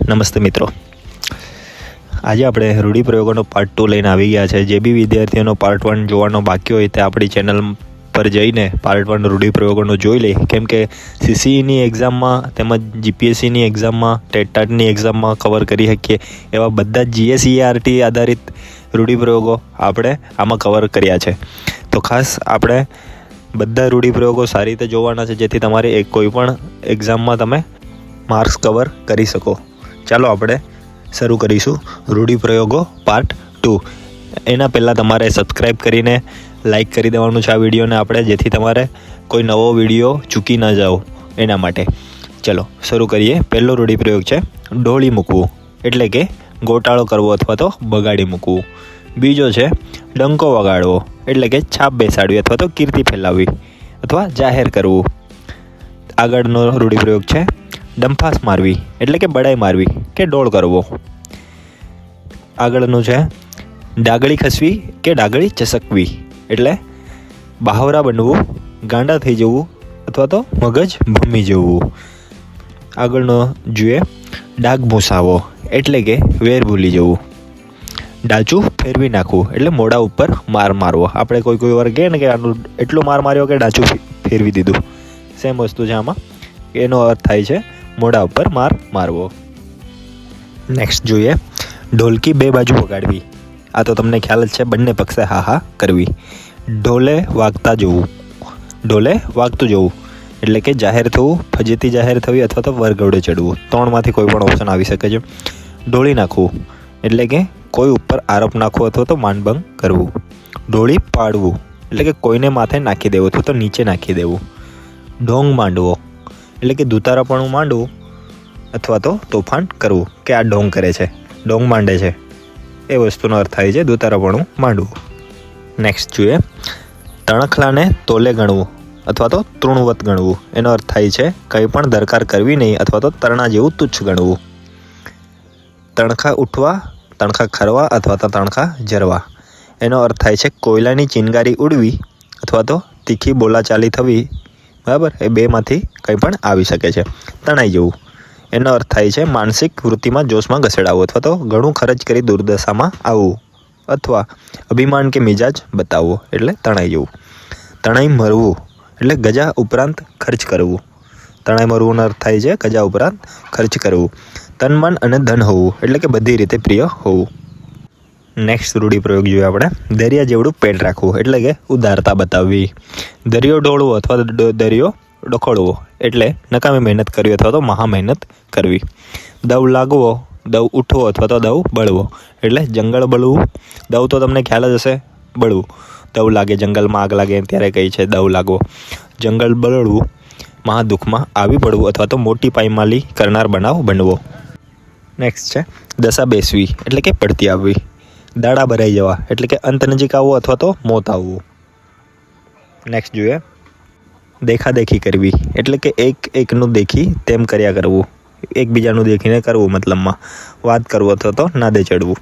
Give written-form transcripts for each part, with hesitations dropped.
નમસ્તે મિત્રો, આજે આપણે રૂઢિપ્રયોગોનો પાર્ટ 2 લઈને આવી ગયા છે. જે બી વિદ્યાર્થીઓનો પાર્ટ 1 જોવાનો બાકી હોય તે આપણી ચેનલ પર જઈને પાર્ટ 1 રૂઢિપ્રયોગોનો જોઈ લે. કેમ કે CCEની એક્ઝામમાં તેમજ GPSCની એક્ઝામમાં, ટેટની એક્ઝામમાં કવર કરી શકીએ એવા બધા GSERT આધારિત રૂઢિપ્રયોગો આપણે આમાં કવર કર્યા છે. તો ખાસ આપણે બધા રૂઢિપ્રયોગો સારી રીતે જોવાના છે, જેથી તમારી કોઈ પણ એક્ઝામમાં તમે માર્ક્સ કવર કરી શકો. ચાલો આપણે શરૂ કરીશું રૂઢિપ્રયોગો પાર્ટ 2. એના પહેલાં તમારે સબસ્ક્રાઈબ કરીને લાઈક કરી દેવાનું છે આ વિડીયોને આપણે, જેથી તમારે કોઈ નવો વિડીયો ચૂકી ન જાઓ એના માટે. ચલો શરૂ કરીએ. પહેલો રૂઢિપ્રયોગ છે ઢોળી મૂકવું, એટલે કે ગોટાળો કરવો અથવા તો બગાડી મૂકવું. બીજો છે ડંકો વગાડવો, એટલે કે છાપ બેસાડવી અથવા તો કીર્તિ ફેલાવવી અથવા જાહેર કરવું. આગળનો રૂઢિપ્રયોગ છે ડંફાસ મારવી, એટલે કે બડાઈ મારવી કે ડોળ કરવો. આગળનું છે ડાગળી ખસવી કે ડાગળી ચસકવી, એટલે બાવરા બનવું, ગાંડા થઈ જવું અથવા તો મગજ ભમી જવું. આગળનો જોઈએ ડાઘ ભૂંસાવો, એટલે કે વેર ભૂલી જવું. ડાચું ફેરવી નાખવું, એટલે મોઢા ઉપર માર મારવો. આપણે કોઈ વાર કહે ને કે આનું એટલો માર માર્યો કે ડાચું ફેરવી દીધું, સેમ વસ્તુ છે આમાં. એનો અર્થ થાય છે મોઢા ઉપર માર મારવો. નેક્સ્ટ જોઈએ ઢોલકી બે બાજુ વગાડવી. આ તો તમને ખ્યાલ જ છે, બંને પક્ષે હા હા કરવી. ઢોલે વાગતું જવું, એટલે કે જાહેર થવું, ફજેતી જાહેર થવી અથવા તો વરઘોડે ચડવું. ત્રણમાંથી કોઈ પણ ઓપ્શન આવી શકે છે. ઢોળી નાખવું, એટલે કે કોઈ ઉપર આરોપ નાખવો અથવા તો માનભંગ કરવું. ઢોળી પાડવું, એટલે કે કોઈને માથે નાખી દેવું અથવા તો નીચે નાખી દેવું. ઢોંગ માંડવો, એટલે કે દુતારાપણું માંડવું અથવા તો તોફાન કરવું, કે આ ઢોંગ કરે છે, ઢોંગ માંડે છે, એ વસ્તુનો અર્થ થાય છે દુતારાપણું માંડવું. નેક્સ્ટ જોઈએ તણખલાને તોલે ગણવું અથવા તો તૃણવત ગણવું. એનો અર્થ થાય છે કંઈ પણ દરકાર કરવી નહીં અથવા તો તરણા જેવું તુચ્છ ગણવું. તણખા ઉઠવા, તણખા ખરવા અથવા તો તણખા જરવા. એનો અર્થ થાય છે કોયલાની ચિનગારી ઉડવી અથવા તો તીખી બોલાચાલી થવી. બરાબર, એ બેમાંથી કંઈ પણ આવી શકે છે. તણાઈ જવું, એનો અર્થ થાય છે માનસિક વૃત્તિમાં જોશમાં ઘસેડાવું અથવા તો ઘણું ખર્ચ કરી દુર્દશામાં આવવું અથવા અભિમાન કે મિજાજ બતાવવો, એટલે તણાઈ જવું. તણાઈ મરવું, એટલે ગજા ઉપરાંત ખર્ચ કરવું. તણાઈ મરવુંનો અર્થ થાય છે ગજા ઉપરાંત ખર્ચ કરવું. તન મન અને ધન હોવું, એટલે કે બધી રીતે પ્રિય હોવું. નેક્સ્ટ રૂઢિપ્રયોગ જોઈએ આપણે દરિયા જેવડું પેટ રાખવું, એટલે કે ઉદારતા બતાવવી. દરિયો ઢોળવો અથવા દરિયો ડખોળવો, એટલે નકામી મહેનત કરવી અથવા તો મહા મહેનત કરવી. દવ લાગવો, દવ ઉઠવો અથવા તો દવ બળવો, એટલે જંગલ બળવું. દવ તો તમને ખ્યાલ જ હશે, બળવું. દવ લાગે, જંગલમાં આગ લાગે ત્યારે કહી છે દવ લાગવો. જંગલ બળવું, મહાદુઃખમાં આવી પડવું અથવા તો મોટી પાયમાલી કરનાર બનાવ બનવો. નેક્સ્ટ છે દશા બેસવી, એટલે કે પડતી આવવી. દાડા ભરાઈ જવા, એટલે કે અંત નજીક આવવો અથવા તો મોત આવવું. નેક્સ્ટ જોઈએ દેખાદેખી કરવી, એટલે કે એકનું દેખી તેમ કર્યા કરવું. એકબીજાનું દેખીને કરવું, મતલબમાં વાત કરવો અથવા તો નાદે ચડવું.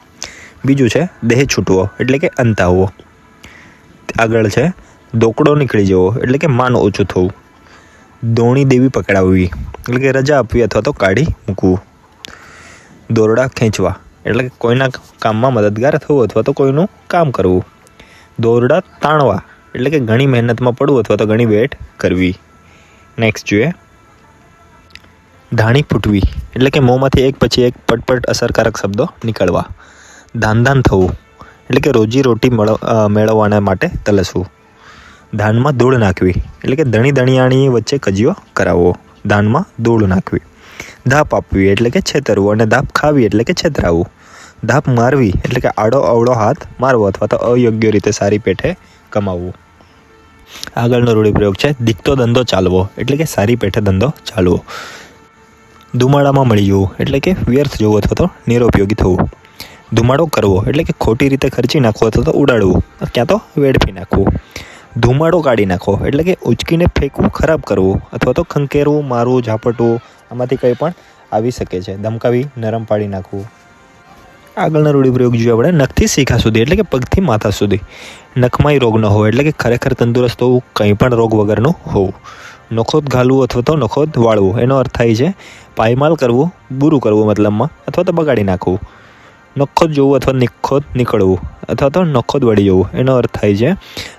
બીજું છે દેહ છૂટવો, એટલે કે અંત આવવો. આગળ છે દોકડો નીકળી જવો, એટલે કે માન ઓછું થવું. દોણી દેવી પકડાવવી, એટલે કે રજા આપવી અથવા તો કાઢી મૂકવું. દોરડા ખેંચવા, એટલે કે કોઈના કામમાં મદદગાર થવું અથવા તો કોઈનું કામ કરવું. દોરડા તાણવા, એટલે કે ઘણી મહેનતમાં પડવું અથવા તો ઘણી વેટ કરવી. નેક્સ્ટ જોઈએ ધાણી ફૂટવી, એટલે કે મોંમાંથી એક પછી એક પટપટ અસરકારક શબ્દો નીકળવા. ધાન થવું, એટલે કે રોજીરોટી મેળવવાના માટે તલસવું. ધાનમાં ધૂળ નાખવી, એટલે કે ધણિયાણી વચ્ચે કજિયો કરાવવો. ધાનમાં ધૂળ નાખવી. ધાપ આપવી, એટલે કે છેતરવું, અને ધાપ ખાવી, એટલે કે છેતરાવું. ધાપ મારવી, એટલે કે આડો અવળો હાથ મારવો અથવા તો અયોગ્ય રીતે સારી પેઠે કમાવવું. આગળનો રૂઢિપ્રયોગ છે દીકતો ધંધો ચાલવો, એટલે કે સારી પેઠે ધંધો ચાલવો. ધુમાડામાં મળી જવું, એટલે કે વ્યર્થ જવું અથવા તો નિરુપયોગી થવું. ધુમાડો કરવો, એટલે કે ખોટી રીતે ખર્ચી નાખવો અથવા તો ઉડાડવું, ક્યાં તો વેડફી નાખવું. ધુમાડો કાઢી નાખવો, એટલે કે ઉચકીને ફેંકવું, ખરાબ કરવું અથવા તો ખંકેરવું, મારવું, ઝાપટવું. આમાંથી કંઈ પણ આવી શકે છે. ધમકાવી, નરમ પાડી નાખવું. આગળના રૂઢિપ્રયોગ જોઈએ આપણે નખથી શીખા સુધી, એટલે કે પગથી માથા સુધી. નખમાંય રોગ ન હોય, એટલે કે ખરેખર તંદુરસ્ત હોવું, કંઈ પણ રોગ વગરનું હોવું. નખોદ ઘાલવું અથવા તો નખોદ વાળવું એનો અર્થ થાય છે પાયમાલ કરવું, બુરું કરવું મતલબમાં, અથવા તો બગાડી નાખવું. નખોદ જોવું અથવા નિખોદ નીકળવું અથવા તો નખોદ વળી જવું એનો અર્થ થાય છે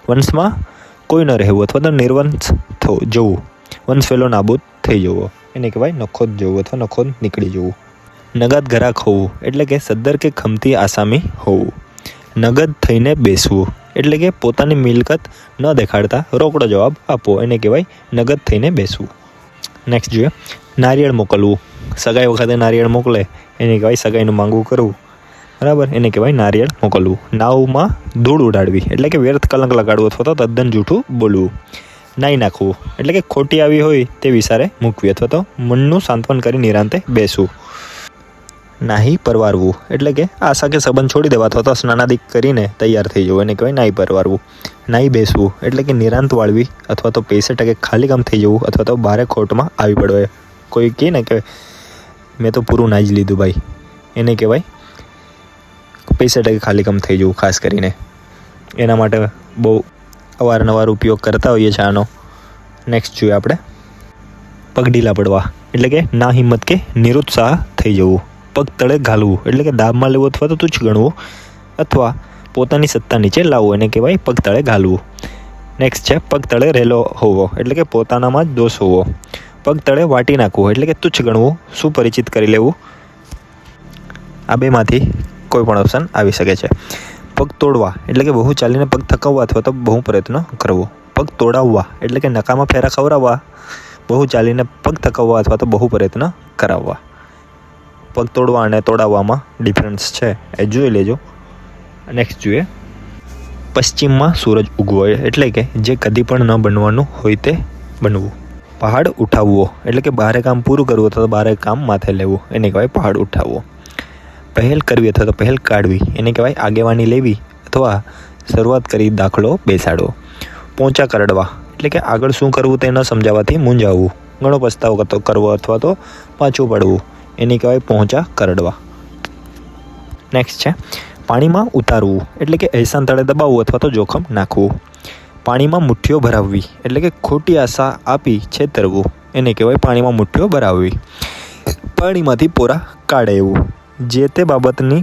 વંશમાં કોઈ ન રહેવું અથવા તો નિર્વંશ જવું, વંશ ફેલો નાબૂદ થઈ જવો એને કહેવાય નખોદ જવું અથવા નખોદ નીકળી જવું. નગદ ઘરાક હોવું એટલે કે સદ્દર કે ખમતી આસામી હોવું. નગદ થઈને બેસવું એટલે કે પોતાની મિલકત ન દેખાડતા રોકડો જવાબ આપવો એને કહેવાય નગદ થઈને બેસવું. નેક્સ્ટ જોઈએ નારિયેળ મોકલવું. સગાઈ વખતે નારિયેળ મોકલે એને કહેવાય સગાઈનું માંગવું કરવું, બરાબર, એને કહેવાય નારિયેળ મોકલવું. નાવમાં ધૂળ ઉડાડવી એટલે કે વ્યર્થ કલંક લગાડવું અથવા તો તદ્દન જૂઠું બોલવું. નાઈ નાખવું એટલે કે ખોટી આવી હોય તે વિચારે મૂકવી અથવા તો મનનું સાંત્વન કરી નિરાંતે બેસવું. નાહી પરવારવું એટલે કે આશા કે સંબંધ છોડી દેવા અથવા તો સ્નાનાદિક કરીને તૈયાર થઈ જવું એને કહેવાય નાહી પરવારવું. નાહી બેસવું એટલે કે નિરાંત વાળવી અથવા તો પૈસે ટકે ખાલી કામ થઈ જવું અથવા તો ભારે ખોટમાં આવી પડવું. કોઈ કહે ને કે મેં તો પૂરું નાહી જ લીધું ભાઈ, એને કહેવાય પૈસે ટકે ખાલી કામ થઈ જવું. ખાસ કરીને એના માટે બહુ અવારનવાર ઉપયોગ કરતા હોઈએ છીએ આનો. નેક્સ્ટ જોઈએ આપણે પગ ઢીલા પડવા એટલે કે ના હિંમત કે નિરુત્સાહ થઈ જવું. પગ તળે ઘાલવું એટલે કે દાબમાં લેવું અથવા તો તુચ્છ ગણવું અથવા પોતાની સત્તા નીચે લાવવું એને કહેવાય પગ તળે ઘાલવું. નેક્સ્ટ છે પગ તળે રહેલો હોવો એટલે કે પોતાનામાં જ દોષ હોવો. પગ તળે વાટી નાખવું એટલે કે તુચ્છ ગણવું, સુપરિચિત કરી લેવું. આ બેમાંથી કોઈ પણ ઓપ્શન આવી શકે છે. પગ તોડવા એટલે કે બહુ ચાલીને પગ થકાવવા અથવા તો બહુ પ્રયત્ન કરવો. પગ તોડાવવા એટલે કે નકામાં ફેરા ખવડાવવા, બહુ ચાલીને પગ થકાવવા અથવા તો બહુ પ્રયત્ન કરાવવા. પગ તોડવા અને તોડાવવામાં ડિફરન્સ છે એ જોઈ લેજો. નેક્સ્ટ જોઈએ પશ્ચિમમાં સૂરજ ઉગવો એટલે કે જે કદી પણ ન બનવાનું હોય તે બનવું. પહાડ ઉઠાવવો એટલે કે બારે કામ પૂરું કરવું અથવા તો બારે કામ માથે લેવું એને કહેવાય પહાડ ઉઠાવવો. પહેલ કરવી અથવા તો પહેલ કાઢવી એને કહેવાય આગેવાની લેવી અથવા શરૂઆત કરી દાખલો બેસાડવો. પહોંચા કરડવા એટલે કે આગળ શું કરવું તે ન સમજાવવાથી મૂંઝાવવું, ઘણો પસ્તાવો કરવો અથવા તો પાછું પડવું એને કહેવાય પહોંચા કરડવા. નેક્સ્ટ છે પાણીમાં ઉતારવું એટલે કે અહેસાન તળે દબાવવું અથવા તો જોખમ નાખવું. પાણીમાં મુઠ્ઠીઓ ભરાવવી એટલે કે ખોટી આશા આપી છેતરવું એને કહેવાય પાણીમાં મુઠ્ઠીઓ ભરાવવી. પાણીમાંથી પોરા કાઢે એવું, જે તે બાબતની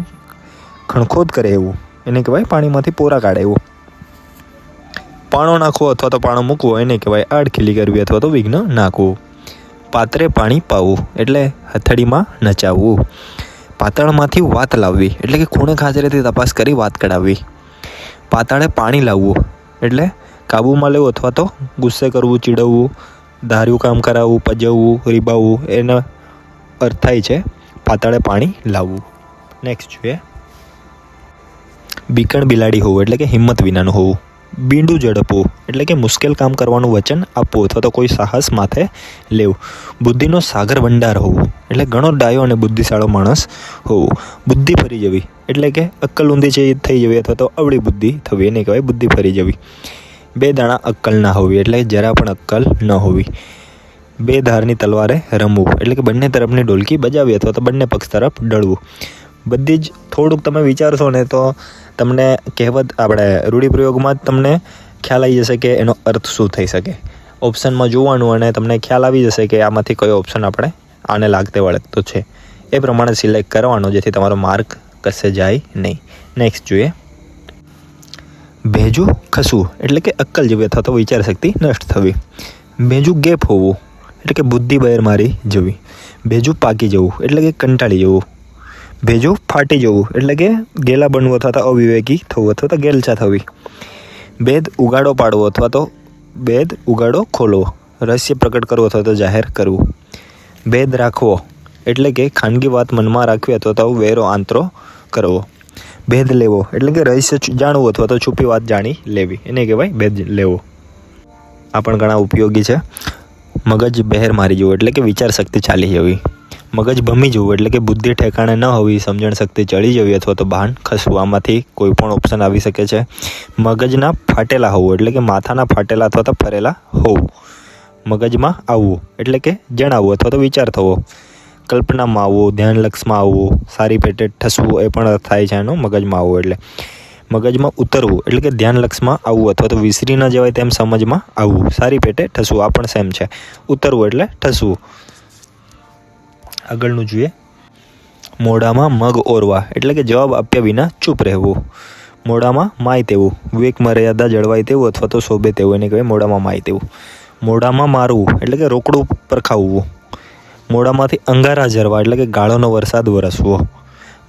ખણખોદ કરે એવું એને કહેવાય પાણીમાંથી પોરા કાઢે એવું. પાણો નાખવો અથવા તો પાણો મૂકવો એને કહેવાય આડખીલી કરવી અથવા તો વિઘ્ન નાખવું. પાત્રે પાણી પાવું એટલે હથેળીમાં નચાવવું. પાતાળમાંથી વાત લાવવી એટલે કે ખૂણે ખાચરેથી તપાસ કરી વાત કઢાવવી. પાતાળે પાણી લાવવું એટલે કાબૂમાં લેવું અથવા તો ગુસ્સે કરવું, ચીડવવું, ધાર્યું કામ કરાવવું, પજવવું, રીબાવવું એનો અર્થ થાય છે પાતાળે પાણી લાવવું. નેક્સ્ટ જોઈએ બીકણ બિલાડી હોવું એટલે કે હિંમત વિનાનું હોવું. બીંડું ઝડપવું એટલે કે મુશ્કેલ કામ કરવાનું વચન આપવું અથવા તો કોઈ સાહસ માથે લેવું. બુદ્ધિનો સાગર ભંડાર હોવું એટલે ઘણો ડાયો અને બુદ્ધિશાળો માણસ હોવું. બુદ્ધિ ફરી જવી એટલે કે અક્કલ ઊંધી થઈ જવી અથવા તો અવળી બુદ્ધિ થવી એને કહેવાય બુદ્ધિ ફરી જવી. બે દાણા અક્કલ ના હોવી એટલે જરા પણ અક્કલ ન હોવી. બે ધારની તલવારે રમવું એટલે કે બંને તરફની ડોલકી બજાવી અથવા તો બંને પક્ષ તરફ ડળવું. બધી જ થોડુંક તમે વિચારશો ને તો તમને કહેવત આપણે રૂઢિપ્રયોગમાં જ તમને ખ્યાલ આવી જશે કે એનો અર્થ શું થઈ શકે. ઓપ્શનમાં જોવાનું અને તમને ખ્યાલ આવી જશે કે આમાંથી કયો ઓપ્શન આપણે આને લાગતે વળગતો છે એ પ્રમાણે સિલેક્ટ કરવાનો જેથી તમારો માર્ક કશે જાય નહીં. નેક્સ્ટ જોઈએ ભેજું ખસવું એટલે કે અક્કલ જેવી અથવા તો વિચાર શક્તિ નષ્ટ થવી. ભેજું ગેપ હોવું એટલે કે બુદ્ધિ બહાર મારી જવી. ભેજું પાકી જવું એટલે કે કંટાળી જવું. ભેજું ફાટી જવું એટલે કે ગેલા બનવું અથવા તો અવિવેકી થવું અથવા તો ગેલછા થવી. ભેદ ઉગાડો પાડવો અથવા તો ભેદ ઉગાડો ખોલવો. રહસ્ય પ્રકટ કરવું અથવા તો જાહેર કરવું. ભેદ રાખવો એટલે કે ખાનગી વાત મનમાં રાખવી અથવા તો વેરો આંતરો કરવો. ભેદ લેવો એટલે કે રહસ્ય જાણવું અથવા તો છુપી વાત જાણી લેવી એને કહેવાય ભેદ લેવો. આ પણ ઘણા ઉપયોગી છે. મગજ બહેર મારી જવું એટલે કે વિચાર શક્તિ ચાલી જવી. મગજ ભમી જવું એટલે કે બુદ્ધિ ઠેકાણે ન હોવી, સમજણ શક્તિ ચડી જવી અથવા તો ભાન ખસવું. આમાંથી કોઈ પણ ઓપ્શન આવી શકે છે. મગજના ફાટેલા હોવું એટલે કે માથાના ફાટેલા અથવા તો ફરેલા હોવું. મગજમાં આવવું એટલે કે જણાવવું અથવા તો વિચાર થવો. કલ્પનામાં આવવું, ધ્યાન લક્ષમાં આવવું, સારી પેટે ઠસવું એ પણ થાય છે એનો મગજમાં આવવું એટલે. મગજમાં ઉતરવું એટલે કે ધ્યાન લક્ષમાં આવવું અથવા તો વિસરી ન જવાય તેમ સમજમાં આવવું. સારી પેટે ઠસવું, આ પણ સેમ છે. ઉતરવું એટલે ઠસવું. આગળનું જોઈએ. મોઢામાં મગ ઓરવા એટલે કે જવાબ આપ્યા વિના ચૂપ રહેવું. મોઢામાં માય તેવું, વિવેક મર્યાદા જળવાય તેવું અથવા તો શોભે તેવું, એને કહેવાય મોઢામાં માય તેવું. મોઢામાં મારવું એટલે કે રોકડું પરખાવવું. મોઢામાંથી અંગારા ઝરવા એટલે કે ગાળોનો વરસાદ વરસવો.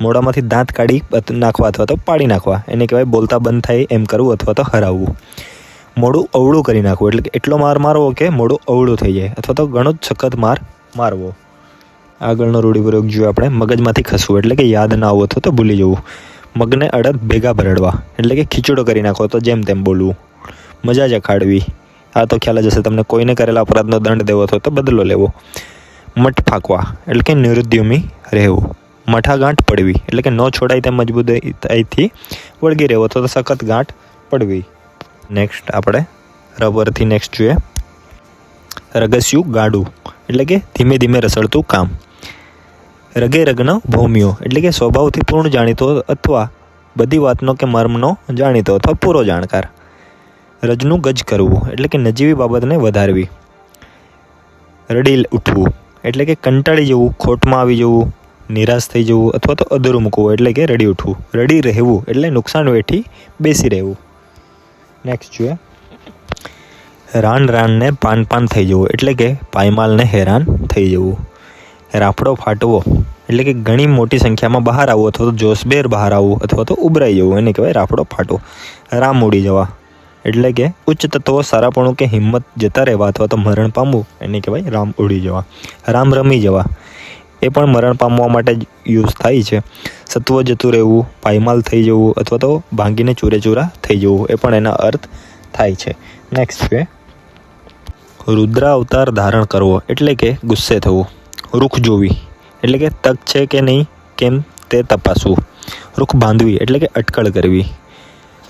મોઢામાંથી દાંત કાઢી નાખવા અથવા તો પાડી નાખવા, એને કહેવાય બોલતા બંધ થાય એમ કરવું અથવા તો હરાવવું. મોઢું અવળું કરી નાખવું એટલે કે એટલો માર મારવો કે મોઢું અવળું થઈ જાય અથવા તો ઘણો જ સખત માર મારવો. આગળનો રૂઢિપ્રયોગ જોઈએ આપણે. મગજમાંથી ખસવું એટલે કે યાદ ના આવવું અથવા તો ભૂલી જવું. મગને અડદ ભેગા ભરડવા એટલે કે ખીચડો કરી નાખવો તો જેમ તેમ બોલવું. મજા ચખાડવી, આ તો ખ્યાલ જ હશે તમને. કોઈને કરેલા અપરાધનો દંડ દેવો અથવા તો બદલો લેવો. મઠ ફાંકવા એટલે કે નિરુદ્યમી રહેવું. મઠાગાંઠ પડવી એટલે કે ન છોડાય તેમ મજબૂતાઈથી વળગી રહેવો અથવા તો સખત ગાંઠ પડવી. નેક્સ્ટ આપણે રબરથી નેક્સ્ટ જોઈએ. રગસ્યું ગાડું એટલે કે ધીમે ધીમે રસળતું કામ. રગે રગનો ભૌમિયો એટલે કે સ્વભાવથી પૂર્ણ જાણીતો અથવા બધી વાતનો કે મર્મનો જાણીતો અથવા પૂરો જાણકાર. રજનું ગજ કરવું એટલે કે નજીવી બાબતને વધારવી. રડી ઉઠવું એટલે કે કંટાળી જવું, ખોટમાં આવી જવું, નિરાશ થઈ જવું અથવા તો અધૂરું મૂકવું એટલે કે રડી ઉઠવું. રડી રહેવું એટલે નુકસાન વેઠી બેસી રહેવું. નેક્સ્ટ જોઈએ. રાન રાનને પાન પાન થઈ જવું એટલે કે પાયમાલને હેરાન થઈ જવું. રાફડો ફાટવો એટલે કે ઘણી મોટી સંખ્યામાં બહાર આવવું અથવા તો જોશભેર બહાર આવવું અથવા તો ઉભરાઈ જવું, એને કહેવાય રાફડો ફાટવો. રામ ઉડી જવા એટલે કે ઉચ્ચ તત્વો સારાપણું કે હિંમત જતા રહેવા અથવા તો મરણ પામવું, એને કહેવાય રામ ઉડી જવા. રામ રમી જવા એ પણ મરણ પામવા માટે જ યુઝ થાય છે. સત્વ જતું રહેવું, પાયમાલ થઈ જવું અથવા તો ભાંગીને ચૂરેચૂરા થઈ જવું, એ પણ એના અર્થ થાય છે. નેક્સ્ટ છે રુદ્ર અવતાર ધારણ કરવો એટલે કે ગુસ્સે થવું. રૂખ જોવી એટલે કે તક છે કે નહીં કેમ તે તપાસવું. રૂખ બાંધવી એટલે કે અટકળ કરવી.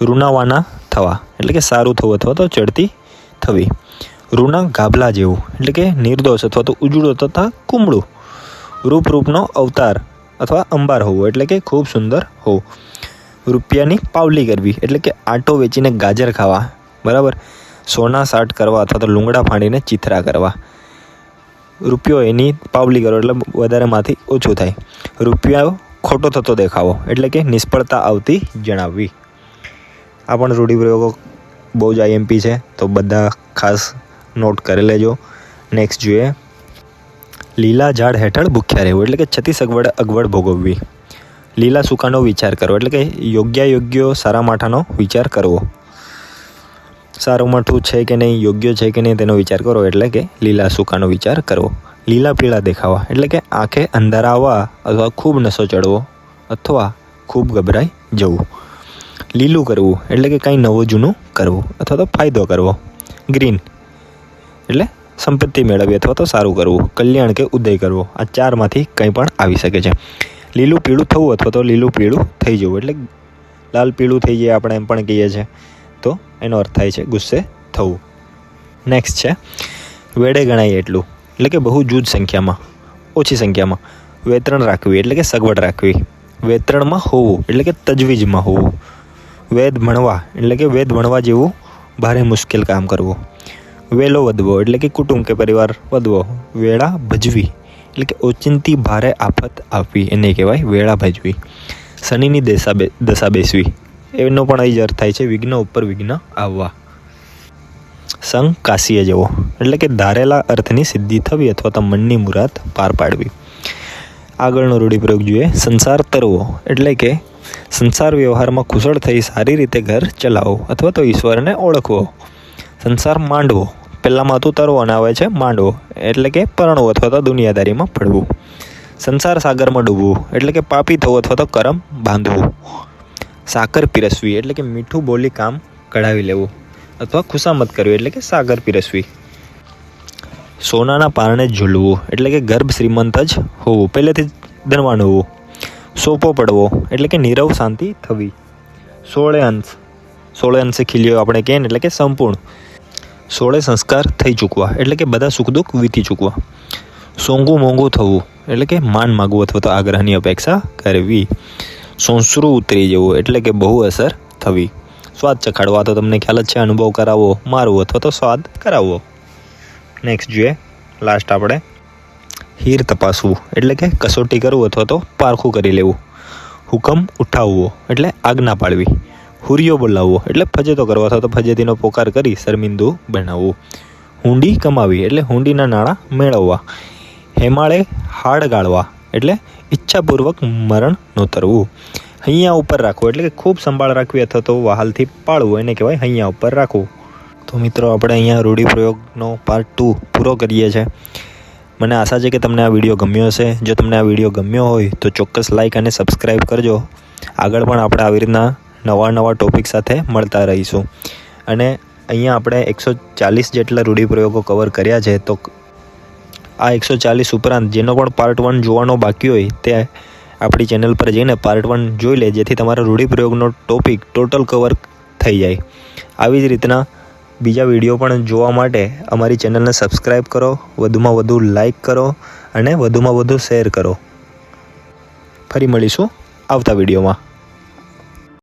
રૂનાવાના થવા એટલે કે સારું થવું અથવા તો ચડતી થવી. રૂના ગાબલા જેવું એટલે કે નિર્દોષ અથવા તો ઉજળું તથા કુમળું. રૂપનો અવતાર અથવા અંબાર હોવું એટલે કે ખૂબ સુંદર હોવું. રૂપિયાની પાવલી કરવી એટલે કે આટો વેચીને ગાજર ખાવા, બરાબર. સોના સાટ કરવા અથવા તો લુંગડા ફાડીને ચીથરા કરવા. રૂપિયો એની પાવલી કરો એટલે વધારેમાંથી ઓછું થાય. રૂપિયો ખોટો થતો દેખાવો એટલે કે નિષ્ફળતા આવતી જણાવવી. આ પણ રૂઢિપ્રયોગો બહુ જ આઈએમપી છે, તો બધા ખાસ નોટ કરી લેજો. નેક્સ્ટ જોઈએ. લીલા ઝાડ હેઠળ ભૂખ્યા રહેવું એટલે કે છતી સગવડ અગવડ ભોગવવી. લીલા સુકાનો વિચાર કરવો એટલે કે યોગ્ય સારા માઠાનો વિચાર કરવો. સારું માઠું છે કે નહીં, યોગ્ય છે કે નહીં તેનો વિચાર કરો એટલે કે લીલા સુકાનો વિચાર કરવો. લીલા પીળા દેખાવા એટલે કે આંખે અંધારા આવવા અથવા ખૂબ નશો ચડવો અથવા ખૂબ ગભરાઈ જવું. લીલું કરવું એટલે કે કંઈ નવું જૂનું કરવું અથવા તો ફાયદો કરવો. ગ્રીન એટલે સંપત્તિ મેળવવી અથવા તો સારું કરવું. કલ્યાણ કે ઉદય કરવો. આ ચારમાંથી કંઈ પણ આવી શકે છે. લીલું પીળું થવું અથવા તો લીલું પીળું થઈ જવું એટલે લાલ પીળું થઈ જાય આપણે એમ પણ કહીએ છીએ, તો એનો અર્થ થાય છે ગુસ્સે થવું. નેક્સ્ટ છે વેડે ગણાય એટલું એટલે કે બહુ જૂજ સંખ્યામાં, ઓછી સંખ્યામાં. વેતરણ રાખવી એટલે કે સગવડ રાખવી. વેતરણમાં હોવું એટલે કે તજવીજમાં હોવું. વેદ ભણવા એટલે કે વેદ ભણવા જેવું ભારે મુશ્કેલ કામ કરવું. વેલો વધવો એટલે કે કુટુંબ કે પરિવાર વધવો. વેળા ભજવી એટલે કે ઓચિંતી ભારે આફત આપવી, એને કહેવાય વેળા ભજવી. શનિની દશા બેસવી એનો પણ અહીં જ અર્થ થાય છે વિઘ્ન ઉપર વિઘ્ન આવવા. સંગ કાશીએ જવો એટલે કે ધારેલા અર્થની સિદ્ધિ થવી અથવા તો મનની મુરાદ પાર પાડવી. આગળનો રૂઢિપ્રયોગ જોઈએ. સંસાર તરવો એટલે કે સંસાર વ્યવહારમાં કુશળ થઈ સારી રીતે ઘર ચલાવવું અથવા તો ઈશ્વરને ઓળખવો. સંસાર માંડવો, પહેલાંમાં હતું તરવો અને આવે છે માંડવો એટલે કે પરણવું અથવા તો દુનિયાદારીમાં પડવું. સંસાર સાગરમાં ડૂબવું એટલે કે પાપી થવું અથવા તો કરમ બાંધવું. સાકર પીરસવી એટલે કે મીઠું બોલી કામ કઢાવી લેવું અથવા ખુશામત કરવી એટલે કે સાકર પીરસવી. સોનાના પારણે ઝૂલવું એટલે કે ગર્ભ શ્રીમંત જ હોવું, પહેલેથી જ ધનવાન હોવું. સોપો પડવો એટલે કે નીરવ શાંતિ થવી. 16 અંશે ખીલ્યો આપણે કહીએ ને એટલે કે સંપૂર્ણ. 16 સંસ્કાર થઈ ચૂકવા એટલે કે બધા સુખ દુઃખ વીતી ચૂકવા. સોંગું મોંઘું થવું એટલે કે માન માગવું અથવા તો આગ્રહની અપેક્ષા કરવી. સોંસરું ઉતરી જવું એટલે કે બહુ અસર થવી, સ્વાદ ચખાડવો, આ તો તમને ખ્યાલ જ છે, અનુભવ કરાવવો, મારવો અથવા તો સ્વાદ કરાવવો. નેક્સ્ટ જોઈએ લાસ્ટ આપણે હીર તપાસવું એટલે કે કસોટી કરવું અથવા તો પારખું કરી લેવું. હુકમ ઉઠાવવો એટલે આજ્ઞા પાડવી. હુરિયો બોલાવવો એટલે ફજેતો કરવો અથવા તો ફજેતીનો પોકાર કરી શર્મિંદુ બનાવવું. હુંડી કમાવી એટલે હુંડીના નાણાં મેળવવા. હેમાળે હાડ ગાળવા એટલે ઈચ્છાપૂર્વક મરણ નોતરવું. હૈયા ઉપર રાખવું એટલે કે ખૂબ સંભાળ રાખવી અથવા તો વહાલથી પાળવું, એને કહેવાય હૈયા ઉપર રાખવું. તો મિત્રો આપણે અહીંયા રૂઢિપ્રયોગનો પાર્ટ 2 પૂરો કરીએ છીએ. મને આશા છે કે તમને આ વિડીયો ગમ્યો હશે. જો તમને આ વિડીયો ગમ્યો હોય તો ચોક્કસ લાઇક અને સબસ્ક્રાઈબ કરજો. આગળ પણ આપણે આવી રીતના નવા ટૉપિક સાથે મળતા રહીશું. અને અહીંયા આપણે 140 જેટલા રૂઢિપ્રયોગો કવર કર્યા છે. તો આ 140 ઉપરાંત જેનો પણ પાર્ટ 1 જોવાનો બાકી હોય તે આપણી ચેનલ પર જઈને પાર્ટ 1 જોઈ લે, જેથી તમારા રૂઢિપ્રયોગનો ટોપિક ટોટલ કવર થઈ જાય. આવી જ રીતના બીજા વિડીયો પણ જોવા માટે અમારી ચેનલને સબસ્ક્રાઈબ કરો, વધુમાં વધુ લાઈક કરો અને વધુમાં વધુ શેર કરો. ફરી મળીશું આવતા વિડીયોમાં.